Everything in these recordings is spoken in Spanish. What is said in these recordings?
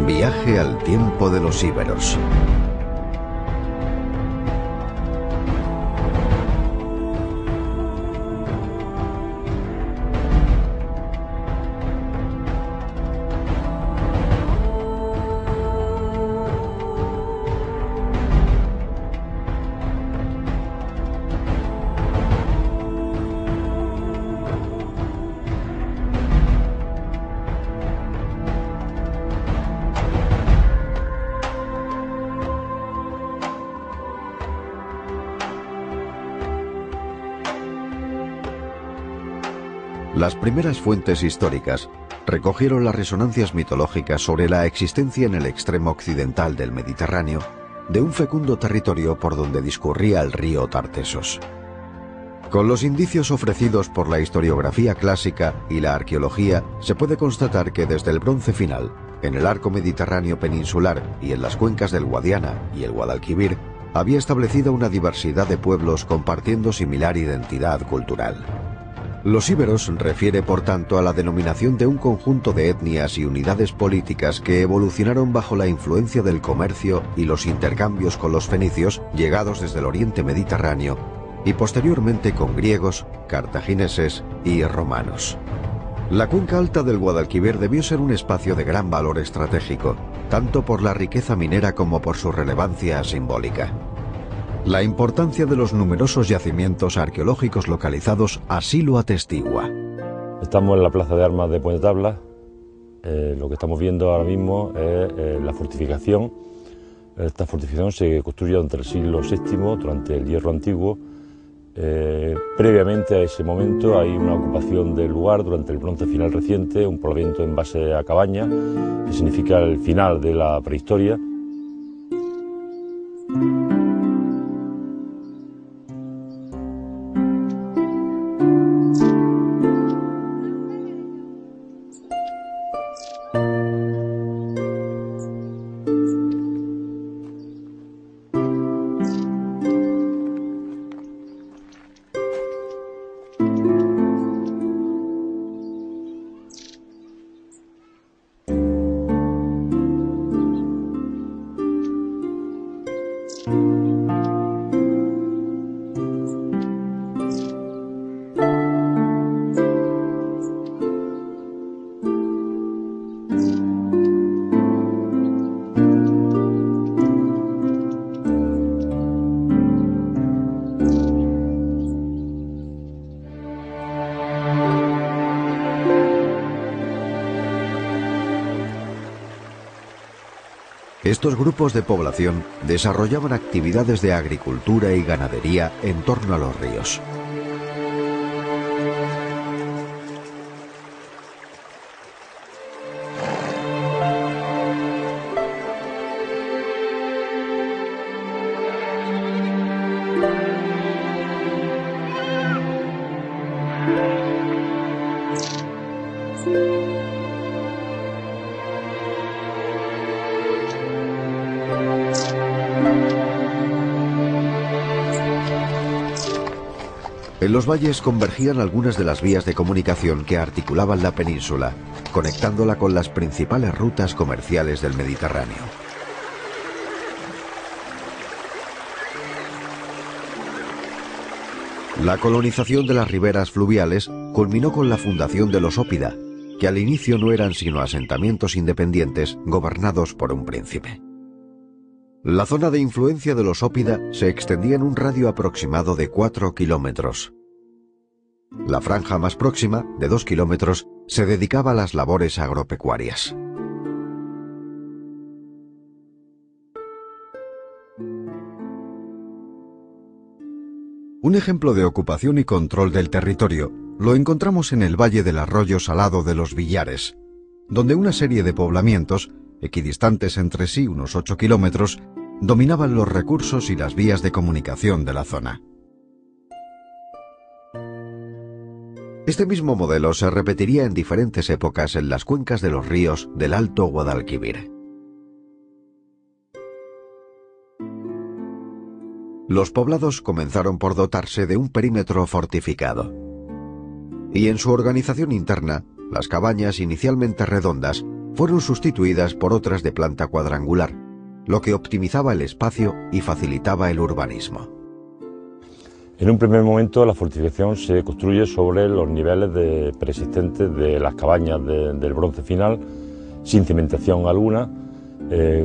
Viaje al tiempo de los íberos. Las primeras fuentes históricas recogieron las resonancias mitológicas sobre la existencia en el extremo occidental del Mediterráneo de un fecundo territorio por donde discurría el río Tartesos. Con los indicios ofrecidos por la historiografía clásica y la arqueología, se puede constatar que desde el Bronce final, en el arco mediterráneo peninsular y en las cuencas del Guadiana y el Guadalquivir, había establecido una diversidad de pueblos compartiendo similar identidad cultural. Los íberos refiere por tanto a la denominación de un conjunto de etnias y unidades políticas que evolucionaron bajo la influencia del comercio y los intercambios con los fenicios llegados desde el oriente mediterráneo y posteriormente con griegos, cartagineses y romanos. La cuenca alta del Guadalquivir debió ser un espacio de gran valor estratégico, tanto por la riqueza minera como por su relevancia simbólica. La importancia de los numerosos yacimientos arqueológicos localizados así lo atestigua. Estamos en la plaza de armas de Puente Tabla. Lo que estamos viendo ahora mismo es la fortificación. Esta fortificación se construyó durante el siglo VII, durante el Hierro Antiguo. Previamente a ese momento hay una ocupación del lugar durante el Bronce final reciente, un poblamiento en base a cabaña, que significa el final de la prehistoria. Estos grupos de población desarrollaban actividades de agricultura y ganadería en torno a los ríos. En los valles convergían algunas de las vías de comunicación que articulaban la península, conectándola con las principales rutas comerciales del Mediterráneo. La colonización de las riberas fluviales culminó con la fundación de los Ópida, que al inicio no eran sino asentamientos independientes gobernados por un príncipe. La zona de influencia de los Ópida se extendía en un radio aproximado de 4 kilómetros. La franja más próxima, de 2 kilómetros, se dedicaba a las labores agropecuarias. Un ejemplo de ocupación y control del territorio lo encontramos en el valle del arroyo salado de los Villares, donde una serie de poblamientos, equidistantes entre sí unos 8 kilómetros, dominaban los recursos y las vías de comunicación de la zona. Este mismo modelo se repetiría en diferentes épocas en las cuencas de los ríos del Alto Guadalquivir. Los poblados comenzaron por dotarse de un perímetro fortificado. Y en su organización interna, las cabañas inicialmente redondas fueron sustituidas por otras de planta cuadrangular, lo que optimizaba el espacio y facilitaba el urbanismo. En un primer momento la fortificación se construye sobre los niveles preexistentes de las cabañas del bronce final, sin cimentación alguna,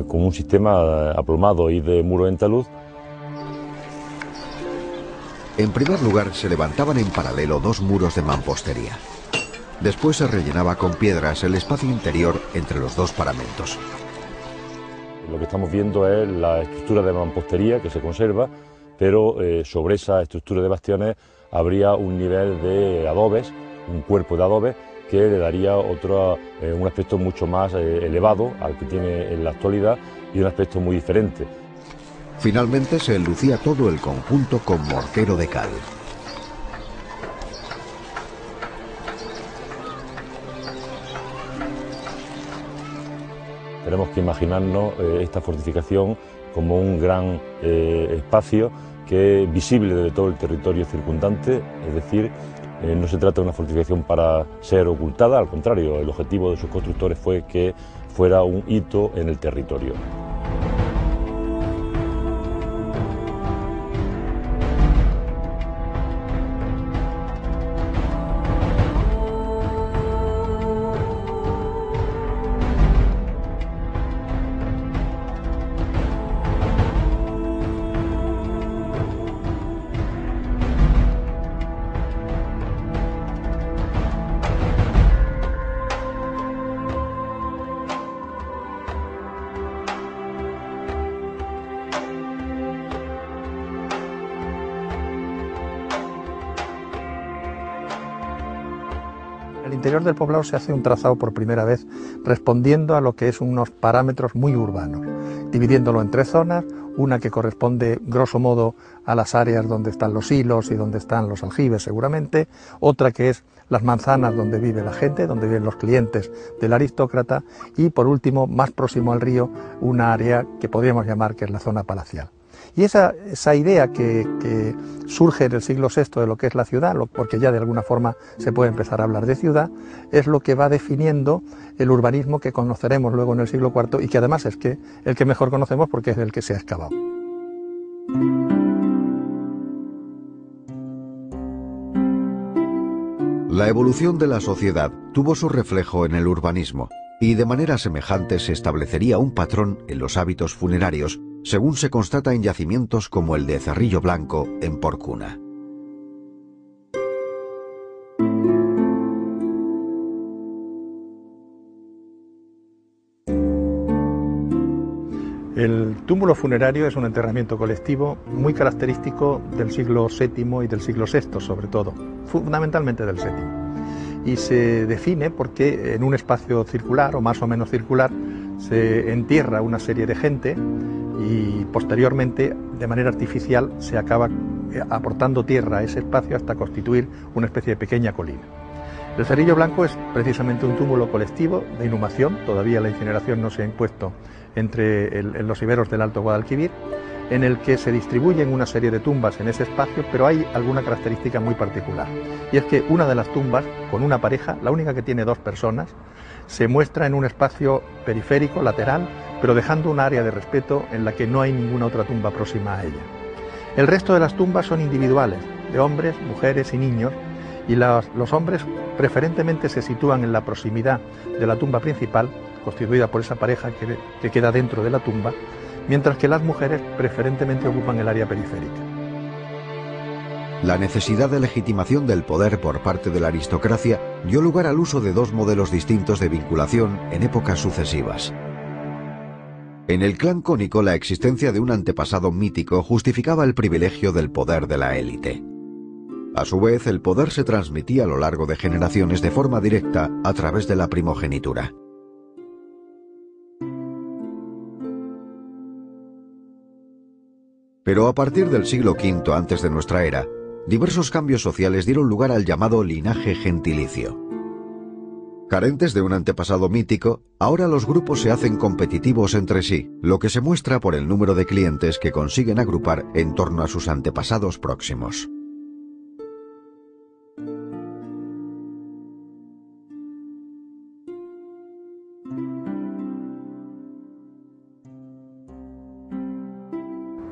con un sistema aplomado y de muro en talud. En primer lugar se levantaban en paralelo dos muros de mampostería. Después se rellenaba con piedras el espacio interior entre los dos paramentos. Lo que estamos viendo es la estructura de mampostería que se conserva, pero sobre esa estructura de bastiones habría un nivel de adobes, un cuerpo de adobes que le daría un aspecto mucho más elevado al que tiene en la actualidad y un aspecto muy diferente. Finalmente se enlucía todo el conjunto con mortero de cal. Tenemos que imaginarnos esta fortificación como un gran espacio que es visible desde todo el territorio circundante, es decir, no se trata de una fortificación para ser ocultada, al contrario, el objetivo de sus constructores fue que fuera un hito en el territorio. En el interior del poblado se hace un trazado por primera vez respondiendo a lo que es unos parámetros muy urbanos, dividiéndolo en tres zonas, una que corresponde grosso modo a las áreas donde están los hilos y donde están los aljibes seguramente, otra que es las manzanas donde vive la gente, donde viven los clientes del aristócrata y por último, más próximo al río, una área que podríamos llamar que es la zona palacial. Y esa idea que surge en el siglo VI de lo que es la ciudad, porque ya de alguna forma se puede empezar a hablar de ciudad, es lo que va definiendo el urbanismo que conoceremos luego en el siglo IV y que además es el que mejor conocemos porque es el que se ha excavado. La evolución de la sociedad tuvo su reflejo en el urbanismo y de manera semejante se establecería un patrón en los hábitos funerarios, según se constata en yacimientos como el de Cerrillo Blanco, en Porcuna. El túmulo funerario es un enterramiento colectivo muy característico del siglo VII y del siglo VI sobre todo, fundamentalmente del VII. Y se define porque en un espacio circular o más o menos circular se entierra una serie de gente y posteriormente de manera artificial se acaba aportando tierra a ese espacio hasta constituir una especie de pequeña colina. El Cerrillo Blanco es precisamente un túmulo colectivo de inhumación, todavía la incineración no se ha impuesto entre los iberos del Alto Guadalquivir, en el que se distribuyen una serie de tumbas en ese espacio, pero hay alguna característica muy particular. Y es que una de las tumbas, con una pareja, la única que tiene dos personas, se muestra en un espacio periférico, lateral, pero dejando un área de respeto en la que no hay ninguna otra tumba próxima a ella. El resto de las tumbas son individuales, de hombres, mujeres y niños, y los hombres preferentemente se sitúan en la proximidad de la tumba principal, constituida por esa pareja que queda dentro de la tumba, mientras que las mujeres preferentemente ocupan el área periférica. La necesidad de legitimación del poder por parte de la aristocracia dio lugar al uso de dos modelos distintos de vinculación en épocas sucesivas. En el clan cónico, la existencia de un antepasado mítico justificaba el privilegio del poder de la élite. A su vez, el poder se transmitía a lo largo de generaciones de forma directa a través de la primogenitura. Pero a partir del siglo V antes de nuestra era, diversos cambios sociales dieron lugar al llamado linaje gentilicio. Carentes de un antepasado mítico, ahora los grupos se hacen competitivos entre sí, lo que se muestra por el número de clientes que consiguen agrupar en torno a sus antepasados próximos.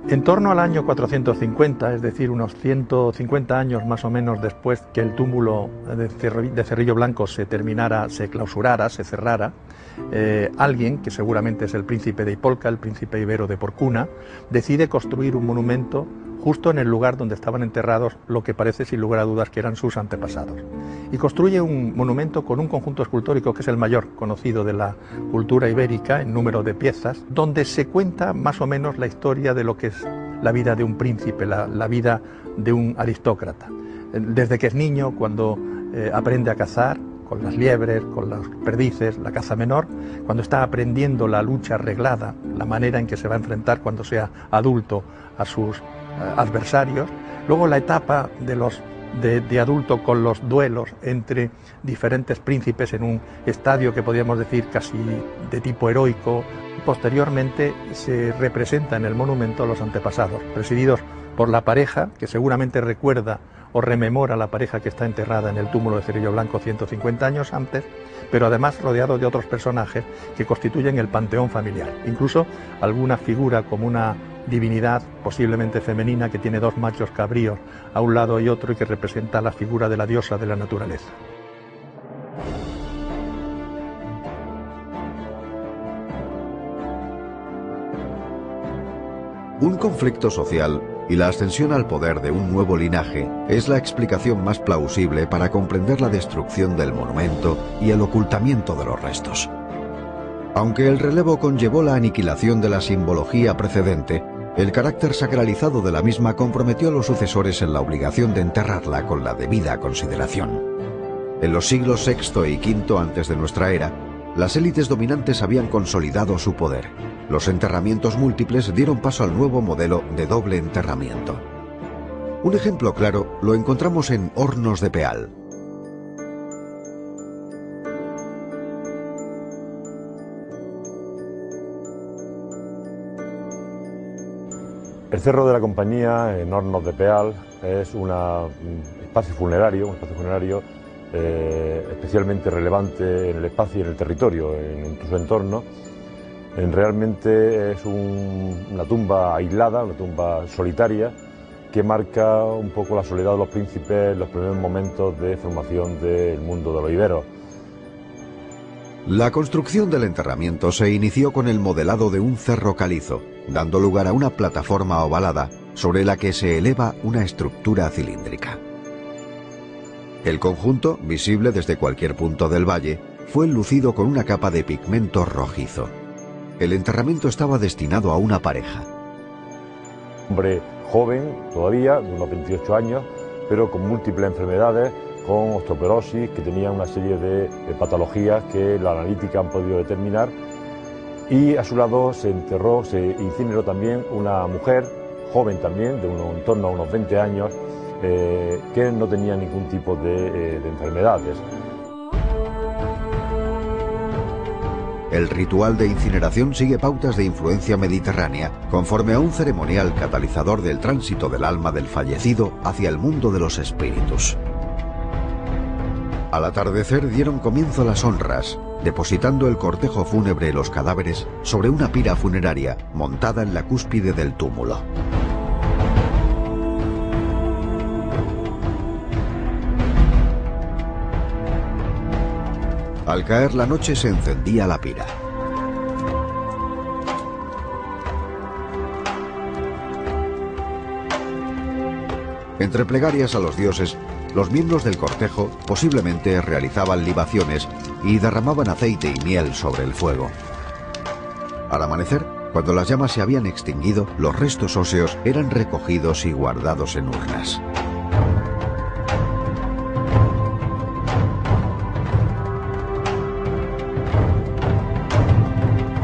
En torno al año 450, es decir, unos 150 años más o menos después que el túmulo de Cerrillo Blanco se terminara, se clausurara, se cerrara, alguien, que seguramente es el príncipe de Ipolca, el príncipe ibero de Porcuna, decide construir un monumento justo en el lugar donde estaban enterrados lo que parece sin lugar a dudas que eran sus antepasados. Y construye un monumento con un conjunto escultórico que es el mayor conocido de la cultura ibérica en número de piezas, donde se cuenta más o menos la historia de lo que es la vida de un príncipe, la vida de un aristócrata. Desde que es niño, cuando aprende a cazar, con las liebres, con las perdices, la caza menor, cuando está aprendiendo la lucha arreglada, la manera en que se va a enfrentar cuando sea adulto a sus adversarios, luego la etapa de adulto con los duelos entre diferentes príncipes en un estadio que podríamos decir casi de tipo heroico. Posteriormente se representa en el monumento a los antepasados, presididos por la pareja, que seguramente recuerda o rememora la pareja que está enterrada en el túmulo de Cerrillo Blanco 150 años antes, pero además rodeado de otros personajes que constituyen el panteón familiar. Incluso alguna figura como una divinidad, posiblemente femenina, que tiene dos machos cabríos a un lado y otro y que representa la figura de la diosa de la naturaleza. Un conflicto social y la ascensión al poder de un nuevo linaje es la explicación más plausible para comprender la destrucción del monumento y el ocultamiento de los restos. Aunque el relevo conllevó la aniquilación de la simbología precedente, el carácter sacralizado de la misma comprometió a los sucesores en la obligación de enterrarla con la debida consideración. En los siglos VI y V antes de nuestra era, las élites dominantes habían consolidado su poder. Los enterramientos múltiples dieron paso al nuevo modelo de doble enterramiento. Un ejemplo claro lo encontramos en Hornos de Peal. El Cerro de la Compañía, en Hornos de Peal, es un espacio funerario especialmente relevante en el espacio y en el territorio, en su entorno. Realmente es una tumba aislada, una tumba solitaria, que marca un poco la soledad de los príncipes en los primeros momentos de formación del mundo de los iberos. La construcción del enterramiento se inició con el modelado de un cerro calizo, dando lugar a una plataforma ovalada sobre la que se eleva una estructura cilíndrica. El conjunto, visible desde cualquier punto del valle, fue enlucido con una capa de pigmento rojizo. El enterramiento estaba destinado a una pareja. Hombre joven todavía, de unos 28 años, pero con múltiples enfermedades, con osteoporosis, que tenía una serie de patologías que la analítica han podido determinar, y a su lado se incineró también una mujer, joven también, en torno a unos 20 años, que no tenía ningún tipo de enfermedades. El ritual de incineración sigue pautas de influencia mediterránea, conforme a un ceremonial catalizador del tránsito del alma del fallecido hacia el mundo de los espíritus. Al atardecer dieron comienzo las honras, depositando el cortejo fúnebre los cadáveres sobre una pira funeraria montada en la cúspide del túmulo. Al caer la noche se encendía la pira. Entre plegarias a los dioses, los miembros del cortejo posiblemente realizaban libaciones y derramaban aceite y miel sobre el fuego. Al amanecer, cuando las llamas se habían extinguido, los restos óseos eran recogidos y guardados en urnas.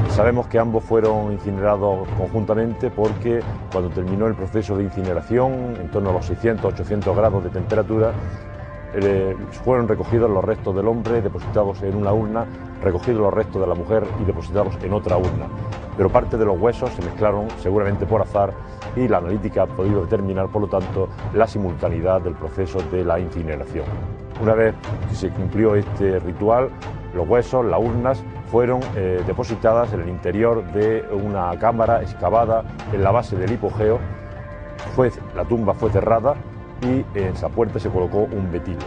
Sabemos que ambos fueron incinerados conjuntamente porque cuando terminó el proceso de incineración, en torno a los 600-800 grados de temperatura, fueron recogidos los restos del hombre, depositados en una urna, recogidos los restos de la mujer y depositados en otra urna. Pero parte de los huesos se mezclaron seguramente por azar y la analítica ha podido determinar, por lo tanto, la simultaneidad del proceso de la incineración. Una vez que se cumplió este ritual, los huesos, las urnas, fueron depositadas en el interior de una cámara excavada en la base del hipogeo. La tumba fue cerrada y en esa puerta se colocó un betillo.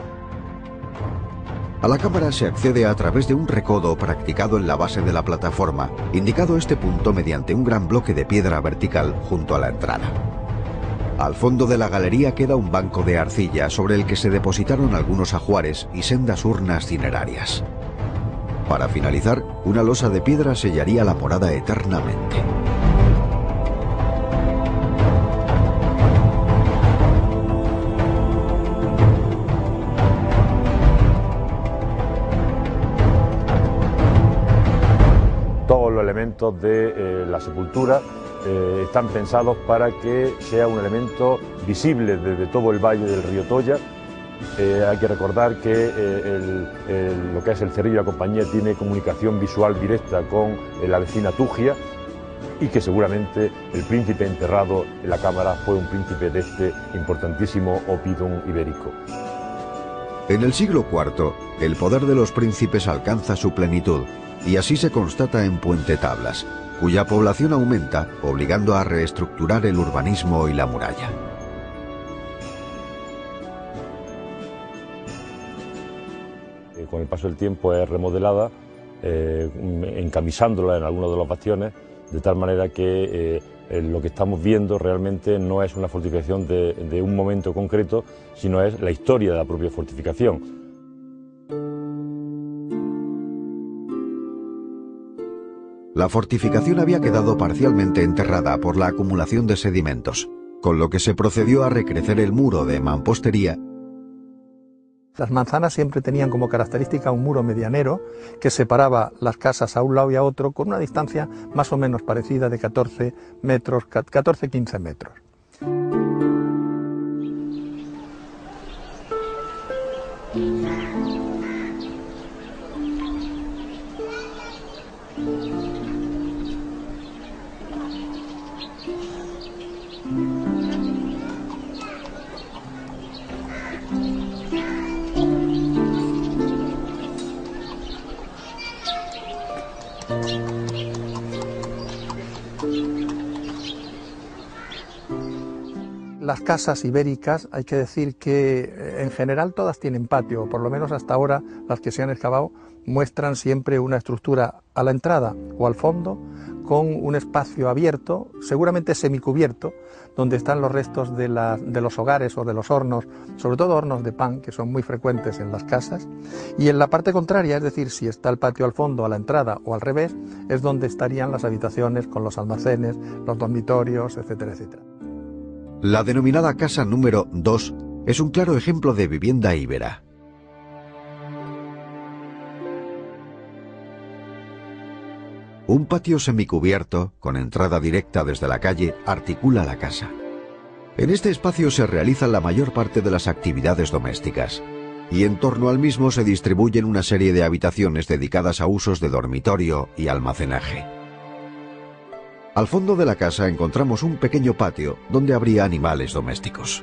A la cámara se accede a través de un recodo practicado en la base de la plataforma, indicado este punto mediante un gran bloque de piedra vertical junto a la entrada. Al fondo de la galería queda un banco de arcilla sobre el que se depositaron algunos ajuares y sendas urnas cinerarias. Para finalizar, una losa de piedra sellaría la morada eternamente. Todos los elementos de la sepultura están pensados para que sea un elemento visible desde todo el valle del río Toya. Hay que recordar que lo que es el Cerrillo y la compañía tiene comunicación visual directa con la vecina Tugia, y que seguramente el príncipe enterrado en la cámara fue un príncipe de este importantísimo oppidum ibérico. En el siglo IV, el poder de los príncipes alcanza su plenitud, y así se constata en Puente Tablas, cuya población aumenta, obligando a reestructurar el urbanismo y la muralla. Con el paso del tiempo es remodelada, encamisándola en algunos de los bastiones, de tal manera que lo que estamos viendo realmente no es una fortificación de un momento concreto, sino es la historia de la propia fortificación. La fortificación había quedado parcialmente enterrada por la acumulación de sedimentos, con lo que se procedió a recrecer el muro de mampostería. Las manzanas siempre tenían como característica un muro medianero que separaba las casas a un lado y a otro con una distancia más o menos parecida de 14 metros, 14-15 metros. Las casas ibéricas, hay que decir que en general todas tienen patio, o por lo menos hasta ahora las que se han excavado muestran siempre una estructura a la entrada o al fondo con un espacio abierto, seguramente semicubierto, donde están los restos de los hogares o de los hornos, sobre todo hornos de pan, que son muy frecuentes en las casas, y en la parte contraria, es decir, si está el patio al fondo, a la entrada o al revés, es donde estarían las habitaciones con los almacenes, los dormitorios, etcétera, etcétera. La denominada casa número 2 es un claro ejemplo de vivienda íbera. Un patio semicubierto, con entrada directa desde la calle, articula la casa. En este espacio se realizan la mayor parte de las actividades domésticas, y en torno al mismo se distribuyen una serie de habitaciones dedicadas a usos de dormitorio y almacenaje. Al fondo de la casa encontramos un pequeño patio donde habría animales domésticos.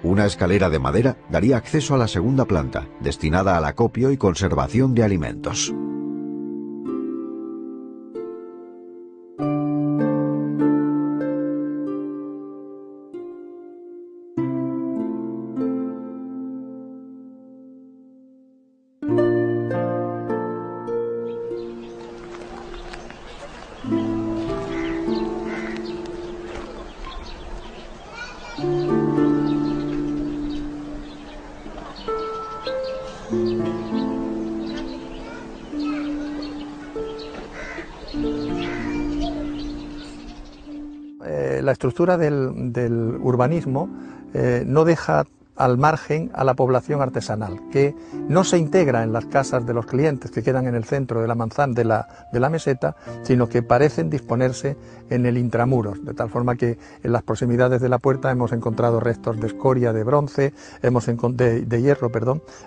Una escalera de madera daría acceso a la segunda planta, destinada al acopio y conservación de alimentos. La estructura del urbanismo no deja al margen a la población artesanal, que no se integra en las casas de los clientes que quedan en el centro de la manzana de la meseta, sino que parecen disponerse en el intramuros, de tal forma que en las proximidades de la puerta hemos encontrado restos de escoria de bronce, de hierro,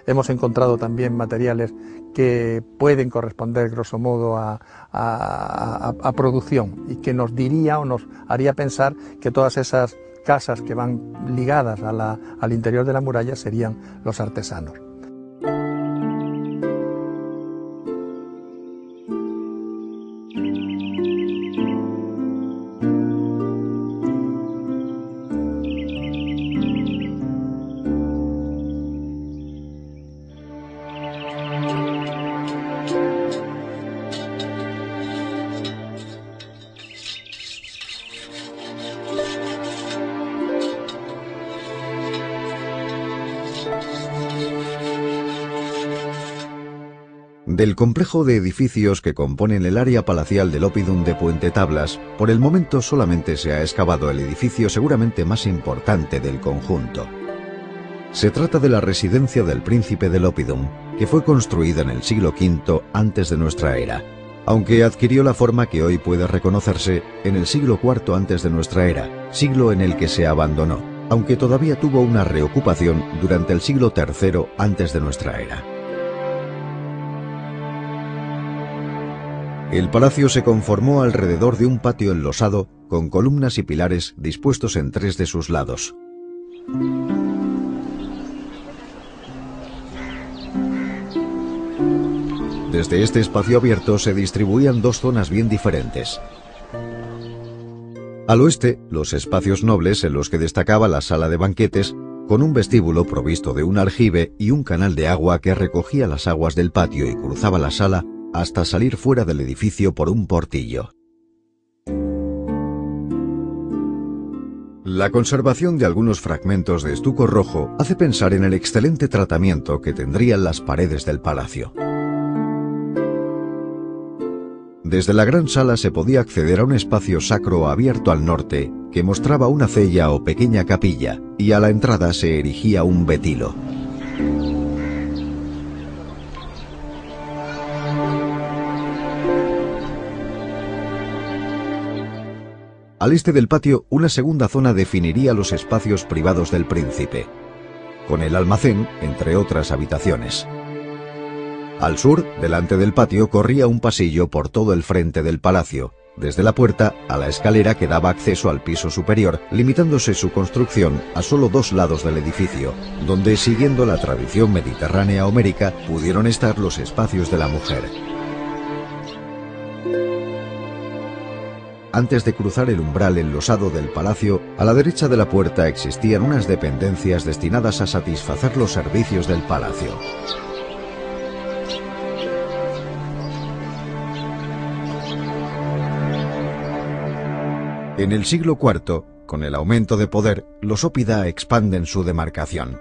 hemos encontrado también materiales que pueden corresponder grosso modo a producción, y que nos diría o nos haría pensar que todas esas casas que van ligadas al interior de la muralla serían los artesanos. Del complejo de edificios que componen el área palacial del Oppidum de Puente Tablas, por el momento solamente se ha excavado el edificio seguramente más importante del conjunto. Se trata de la residencia del príncipe del Oppidum, que fue construida en el siglo V antes de nuestra era, aunque adquirió la forma que hoy puede reconocerse en el siglo IV antes de nuestra era, siglo en el que se abandonó, aunque todavía tuvo una reocupación durante el siglo III antes de nuestra era. El palacio se conformó alrededor de un patio enlosado con columnas y pilares dispuestos en 3 de sus lados. Desde este espacio abierto se distribuían 2 zonas bien diferentes. Al oeste, los espacios nobles en los que destacaba la sala de banquetes, con un vestíbulo provisto de un aljibe y un canal de agua que recogía las aguas del patio y cruzaba la sala hasta salir fuera del edificio por un portillo. La conservación de algunos fragmentos de estuco rojo hace pensar en el excelente tratamiento que tendrían las paredes del palacio. Desde la gran sala se podía acceder a un espacio sacro abierto al norte que mostraba una cella o pequeña capilla, y a la entrada se erigía un betilo. Al este del patio, una segunda zona definiría los espacios privados del príncipe, con el almacén, entre otras habitaciones. Al sur, delante del patio, corría un pasillo por todo el frente del palacio, desde la puerta a la escalera que daba acceso al piso superior, limitándose su construcción a solo 2 lados del edificio, donde, siguiendo la tradición mediterránea homérica, pudieron estar los espacios de la mujer. Antes de cruzar el umbral enlosado del palacio, a la derecha de la puerta existían unas dependencias destinadas a satisfacer los servicios del palacio. En el siglo IV, con el aumento de poder, los Oppida expanden su demarcación.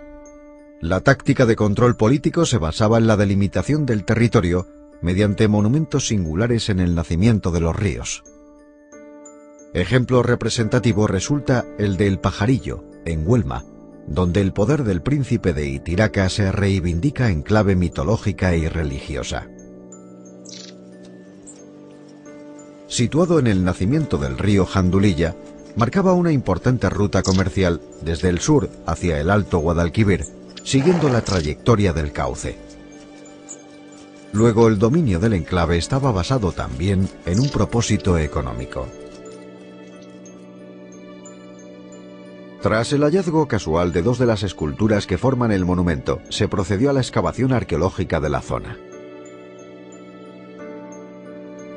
La táctica de control político se basaba en la delimitación del territorio mediante monumentos singulares en el nacimiento de los ríos. Ejemplo representativo resulta el de El Pajarillo, en Huelma, donde el poder del príncipe de Itiraca se reivindica en clave mitológica y religiosa. Situado en el nacimiento del río Jandulilla, marcaba una importante ruta comercial desde el sur hacia el Alto Guadalquivir, siguiendo la trayectoria del cauce. Luego, el dominio del enclave estaba basado también en un propósito económico. Tras el hallazgo casual de 2 de las esculturas que forman el monumento, se procedió a la excavación arqueológica de la zona.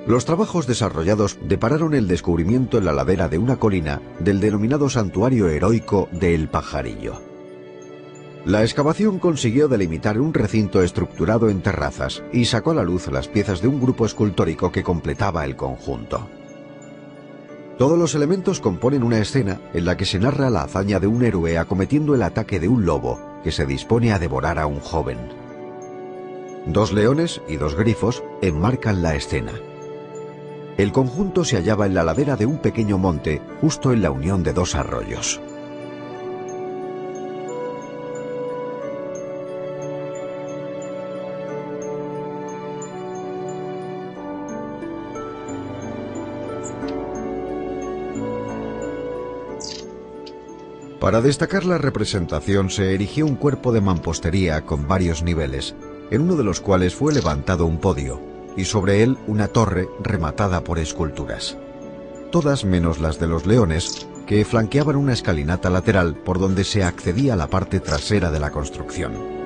Los trabajos desarrollados depararon el descubrimiento en la ladera de una colina del denominado santuario heroico de El Pajarillo. La excavación consiguió delimitar un recinto estructurado en terrazas y sacó a la luz las piezas de un grupo escultórico que completaba el conjunto. Todos los elementos componen una escena en la que se narra la hazaña de un héroe acometiendo el ataque de un lobo que se dispone a devorar a un joven. 2 leones y 2 grifos enmarcan la escena. El conjunto se hallaba en la ladera de un pequeño monte, justo en la unión de 2 arroyos. Para destacar la representación se erigió un cuerpo de mampostería con varios niveles, en uno de los cuales fue levantado un podio, y sobre él una torre rematada por esculturas. Todas menos las de los leones, que flanqueaban una escalinata lateral por donde se accedía a la parte trasera de la construcción.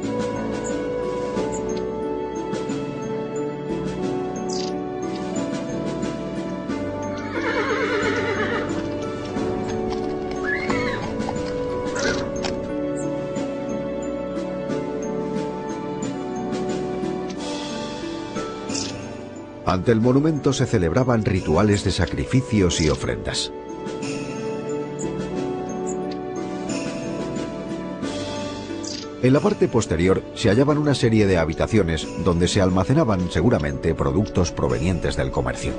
Ante el monumento se celebraban rituales de sacrificios y ofrendas. En la parte posterior se hallaban una serie de habitaciones donde se almacenaban seguramente productos provenientes del comercio.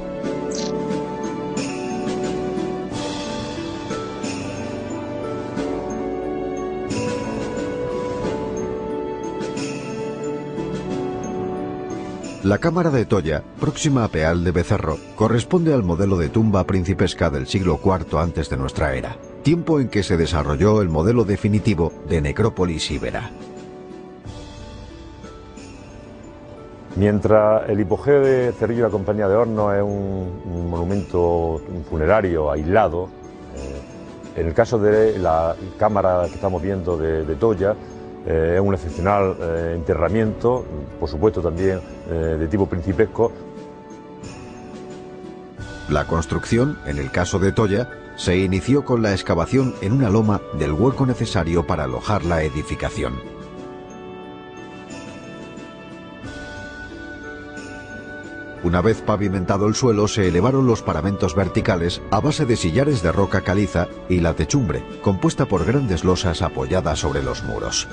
La cámara de Tolla, próxima a Peal de Becerro, corresponde al modelo de tumba principesca del siglo IV antes de nuestra era, tiempo en que se desarrolló el modelo definitivo de necrópolis íbera. Mientras el hipogeo de Cerrillo y la Compañía de Hornos es un monumento funerario aislado, en el caso de la cámara que estamos viendo de Tolla, es un excepcional enterramiento, por supuesto también de tipo principesco. La construcción, en el caso de Tolla, se inició con la excavación en una loma del hueco necesario para alojar la edificación. Una vez pavimentado el suelo, se elevaron los paramentos verticales a base de sillares de roca caliza y la techumbre, compuesta por grandes losas apoyadas sobre los muros.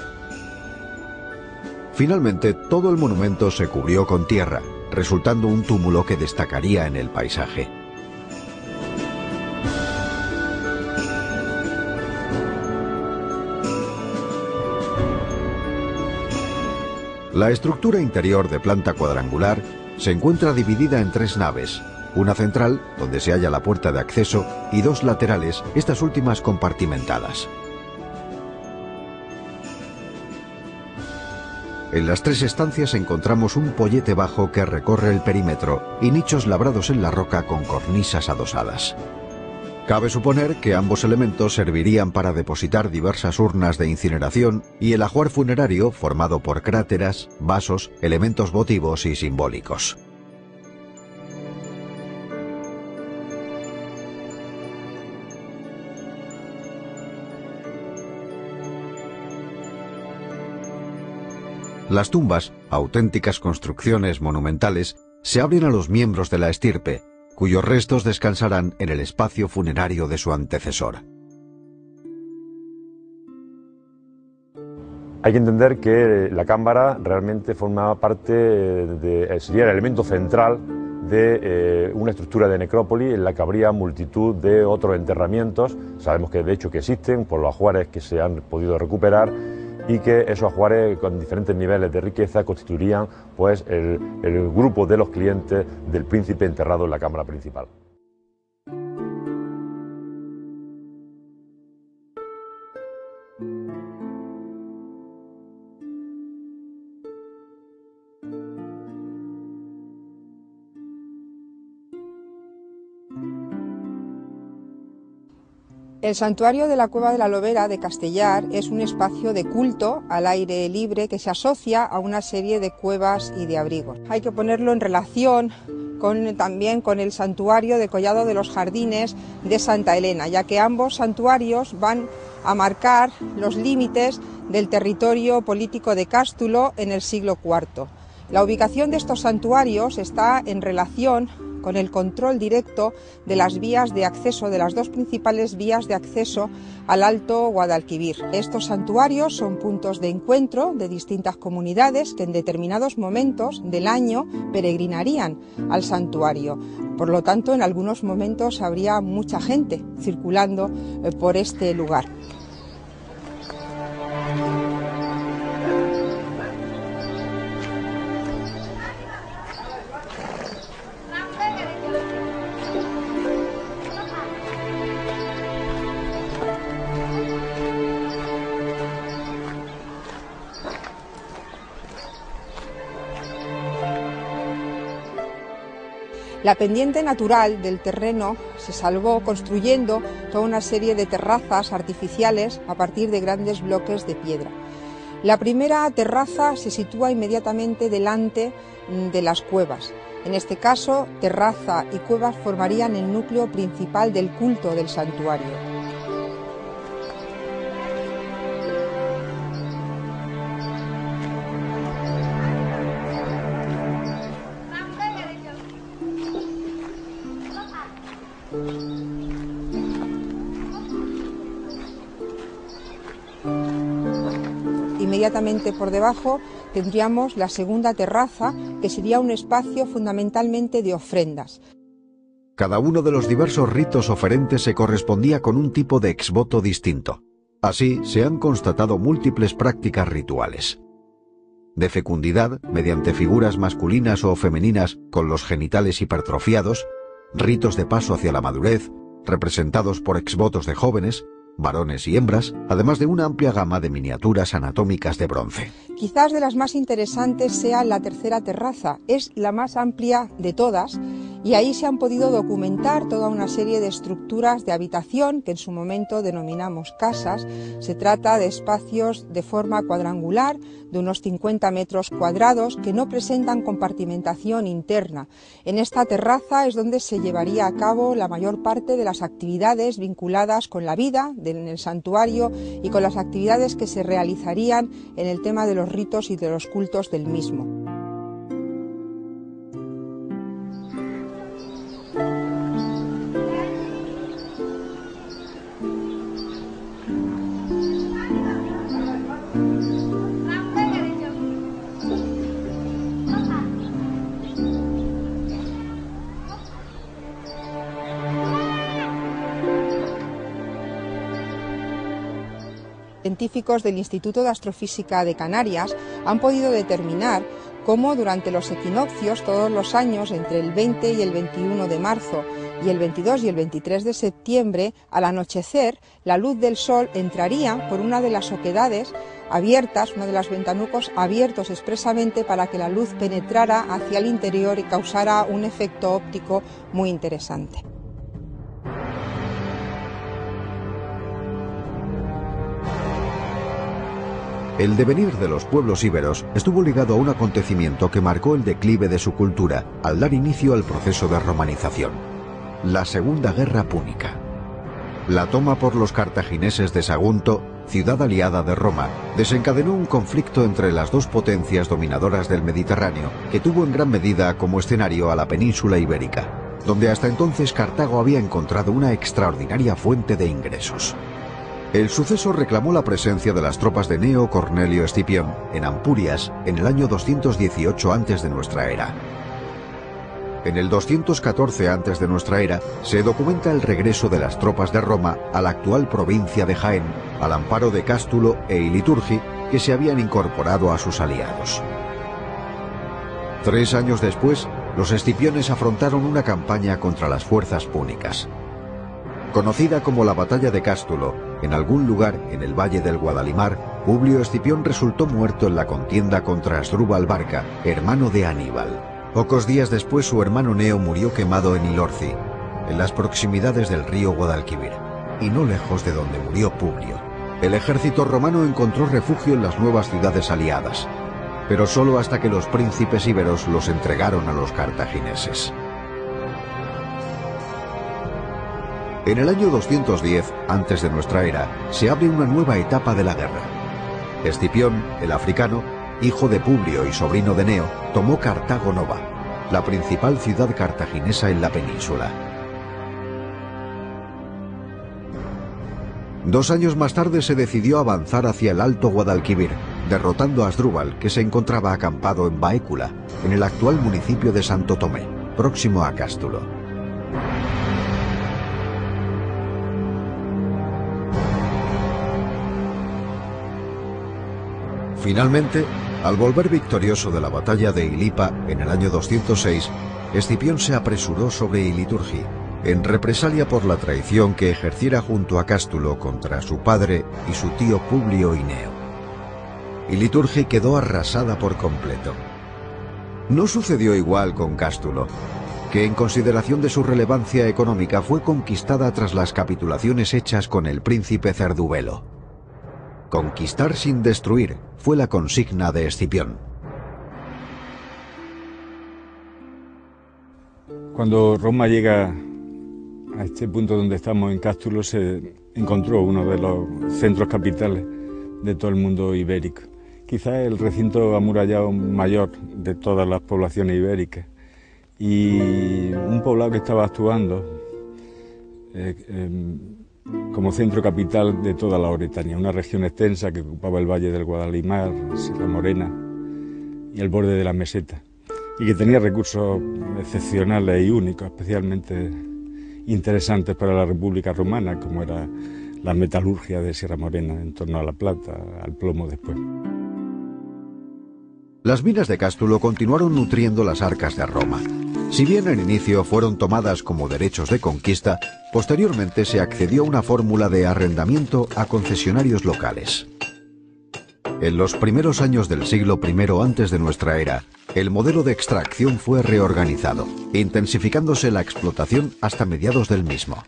Finalmente, todo el monumento se cubrió con tierra, resultando un túmulo que destacaría en el paisaje. La estructura interior, de planta cuadrangular, se encuentra dividida en 3 naves, una central, donde se halla la puerta de acceso, y 2 laterales, estas últimas compartimentadas. En las 3 estancias encontramos un pollete bajo que recorre el perímetro y nichos labrados en la roca con cornisas adosadas. Cabe suponer que ambos elementos servirían para depositar diversas urnas de incineración y el ajuar funerario formado por cráteras, vasos, elementos votivos y simbólicos. Las tumbas, auténticas construcciones monumentales, se abren a los miembros de la estirpe, cuyos restos descansarán en el espacio funerario de su antecesor. Hay que entender que la cámara realmente forma parte sería el elemento central de una estructura de necrópolis en la que habría multitud de otros enterramientos. Sabemos que de hecho que existen por los ajuares que se han podido recuperar y que esos ajuares con diferentes niveles de riqueza constituirían pues el grupo de los clientes del príncipe enterrado en la cámara principal. El santuario de la Cueva de la Lobera de Castellar es un espacio de culto al aire libre que se asocia a una serie de cuevas y de abrigos. Hay que ponerlo en relación también con el santuario de Collado de los Jardines de Santa Elena, ya que ambos santuarios van a marcar los límites del territorio político de Cástulo en el siglo IV. La ubicación de estos santuarios está en relación con el control directo de las vías de acceso, de las 2 principales vías de acceso al Alto Guadalquivir. Estos santuarios son puntos de encuentro de distintas comunidades que en determinados momentos del año peregrinarían al santuario. Por lo tanto, en algunos momentos habría mucha gente circulando por este lugar. La pendiente natural del terreno se salvó construyendo toda una serie de terrazas artificiales a partir de grandes bloques de piedra. La primera terraza se sitúa inmediatamente delante de las cuevas. En este caso, terraza y cuevas formarían el núcleo principal del culto del santuario. Inmediatamente por debajo tendríamos la segunda terraza, que sería un espacio fundamentalmente de ofrendas. Cada uno de los diversos ritos oferentes se correspondía con un tipo de exvoto distinto. Así se han constatado múltiples prácticas rituales. De fecundidad, mediante figuras masculinas o femeninas con los genitales hipertrofiados, ritos de paso hacia la madurez, representados por exvotos de jóvenes, varones y hembras, además de una amplia gama de miniaturas anatómicas de bronce. Quizás de las más interesantes sea la tercera terraza, es la más amplia de todas, y ahí se han podido documentar toda una serie de estructuras de habitación que en su momento denominamos casas. Se trata de espacios de forma cuadrangular de unos 50 metros cuadrados que no presentan compartimentación interna. En esta terraza es donde se llevaría a cabo la mayor parte de las actividades vinculadas con la vida en el santuario y con las actividades que se realizarían en el tema de los ritos y de los cultos del mismo. Científicos del Instituto de Astrofísica de Canarias han podido determinar cómo durante los equinoccios, todos los años, entre el 20 y el 21 de marzo y el 22 y el 23 de septiembre, al anochecer, la luz del sol entraría por una de las oquedades abiertas, uno de los ventanucos abiertos expresamente para que la luz penetrara hacia el interior y causara un efecto óptico muy interesante. El devenir de los pueblos íberos estuvo ligado a un acontecimiento que marcó el declive de su cultura al dar inicio al proceso de romanización: la Segunda Guerra Púnica. La toma por los cartagineses de Sagunto, ciudad aliada de Roma, desencadenó un conflicto entre las dos potencias dominadoras del Mediterráneo, que tuvo en gran medida como escenario a la península ibérica, donde hasta entonces Cartago había encontrado una extraordinaria fuente de ingresos. El suceso reclamó la presencia de las tropas de Gneo Cornelio Escipión en Ampurias en el año 218 a.C. de nuestra era. En el 214 a.C. de nuestra era se documenta el regreso de las tropas de Roma a la actual provincia de Jaén, al amparo de Cástulo e Iliturgi, que se habían incorporado a sus aliados. 3 años después, los escipiones afrontaron una campaña contra las fuerzas púnicas. Conocida como la Batalla de Cástulo, en algún lugar en el valle del Guadalimar, Publio Escipión resultó muerto en la contienda contra Asdrúbal Barca, hermano de Aníbal. Pocos días después su hermano Neo murió quemado en Ilorci, en las proximidades del río Guadalquivir, y no lejos de donde murió Publio. El ejército romano encontró refugio en las nuevas ciudades aliadas, pero solo hasta que los príncipes íberos los entregaron a los cartagineses. En el año 210 antes de nuestra era se abre una nueva etapa de la guerra. Escipión, el africano, hijo de Publio y sobrino de Neo, tomó Cartago Nova, la principal ciudad cartaginesa en la península. 2 años más tarde se decidió avanzar hacia el Alto Guadalquivir, derrotando a Asdrúbal, que se encontraba acampado en Baécula, en el actual municipio de Santo Tomé, próximo a Cástulo. Finalmente, al volver victorioso de la batalla de Ilipa en el año 206, Escipión se apresuró sobre Iliturgi, en represalia por la traición que ejerciera junto a Cástulo contra su padre y su tío Publio y Neo. Iliturgi quedó arrasada por completo. No sucedió igual con Cástulo, que en consideración de su relevancia económica fue conquistada tras las capitulaciones hechas con el príncipe Cerdubelo. Conquistar sin destruir fue la consigna de Escipión. Cuando Roma llega a este punto donde estamos en Cástulo, se encontró uno de los centros capitales de todo el mundo ibérico. Quizás el recinto amurallado mayor de todas las poblaciones ibéricas. Y un poblado que estaba actuando como centro capital de toda la Oretania, una región extensa que ocupaba el valle del Guadalimar, Sierra Morena y el borde de la meseta, y que tenía recursos excepcionales y únicos, especialmente interesantes para la República Romana, como era la metalurgia de Sierra Morena en torno a la plata, al plomo después. Las minas de Cástulo continuaron nutriendo las arcas de Roma. Si bien en inicio fueron tomadas como derechos de conquista, posteriormente se accedió a una fórmula de arrendamiento a concesionarios locales. En los primeros años del siglo I antes de nuestra era, el modelo de extracción fue reorganizado, intensificándose la explotación hasta mediados del mismo.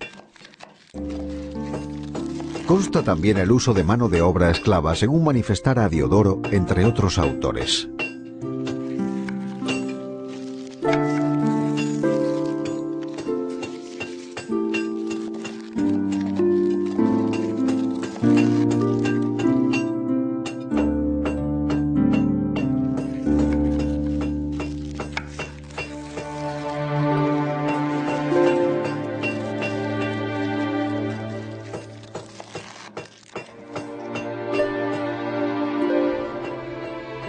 Consta también el uso de mano de obra esclava, según manifestara Diodoro, entre otros autores.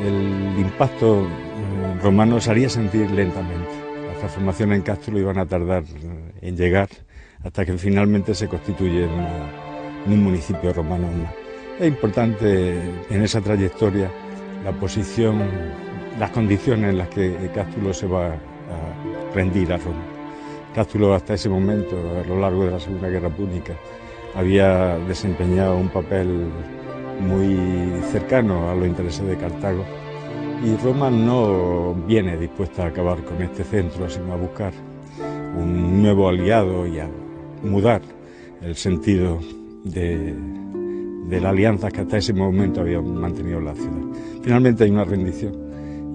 El impacto romano se haría sentir lentamente. Las transformaciones en Cástulo iban a tardar en llegar hasta que finalmente se constituye en un municipio romano. Es importante en esa trayectoria la posición, las condiciones en las que Cástulo se va a rendir a Roma. Cástulo hasta ese momento, a lo largo de la Segunda Guerra Púnica, había desempeñado un papel muy cercano a los intereses de Cartago, y Roma no viene dispuesta a acabar con este centro, sino a buscar un nuevo aliado y a mudar el sentido de las alianzas que hasta ese momento habían mantenido la ciudad. Finalmente hay una rendición,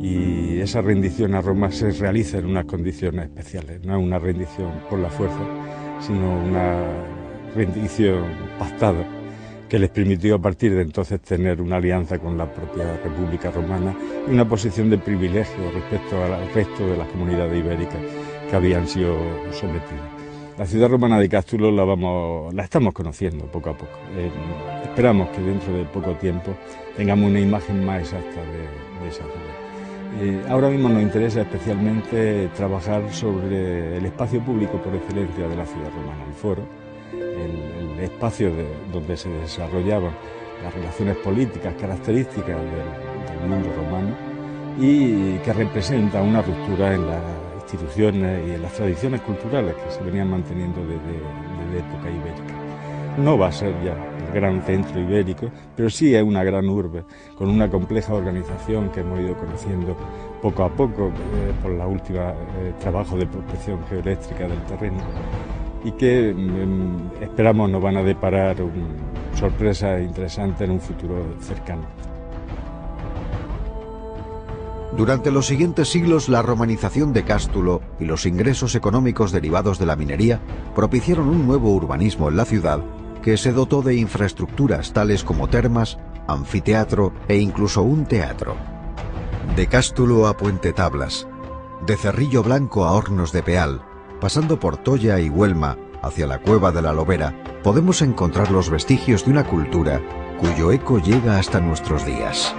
y esa rendición a Roma se realiza en unas condiciones especiales. No es una rendición por la fuerza, sino una rendición pactada, que les permitió a partir de entonces tener una alianza con la propia República Romana y una posición de privilegio respecto al resto de las comunidades ibéricas que habían sido sometidas. La ciudad romana de Cástulo la estamos conociendo poco a poco. Esperamos que dentro de poco tiempo tengamos una imagen más exacta de esa ciudad. Ahora mismo nos interesa especialmente trabajar sobre el espacio público por excelencia de la ciudad romana, el foro, el espacio donde se desarrollaban las relaciones políticas características del mundo romano, y que representa una ruptura en las instituciones y en las tradiciones culturales que se venían manteniendo desde época ibérica. No va a ser ya el gran centro ibérico, pero sí es una gran urbe, con una compleja organización que hemos ido conociendo poco a poco por la última trabajo de prospección geoeléctrica del terreno, y que esperamos nos van a deparar sorpresas interesantes en un futuro cercano. Durante los siguientes siglos, la romanización de Cástulo y los ingresos económicos derivados de la minería propiciaron un nuevo urbanismo en la ciudad, que se dotó de infraestructuras tales como termas, anfiteatro e incluso un teatro. De Cástulo a Puente Tablas, de Cerrillo Blanco a Hornos de Peal, pasando por Toya y Huelma hacia la Cueva de la Lobera, podemos encontrar los vestigios de una cultura cuyo eco llega hasta nuestros días.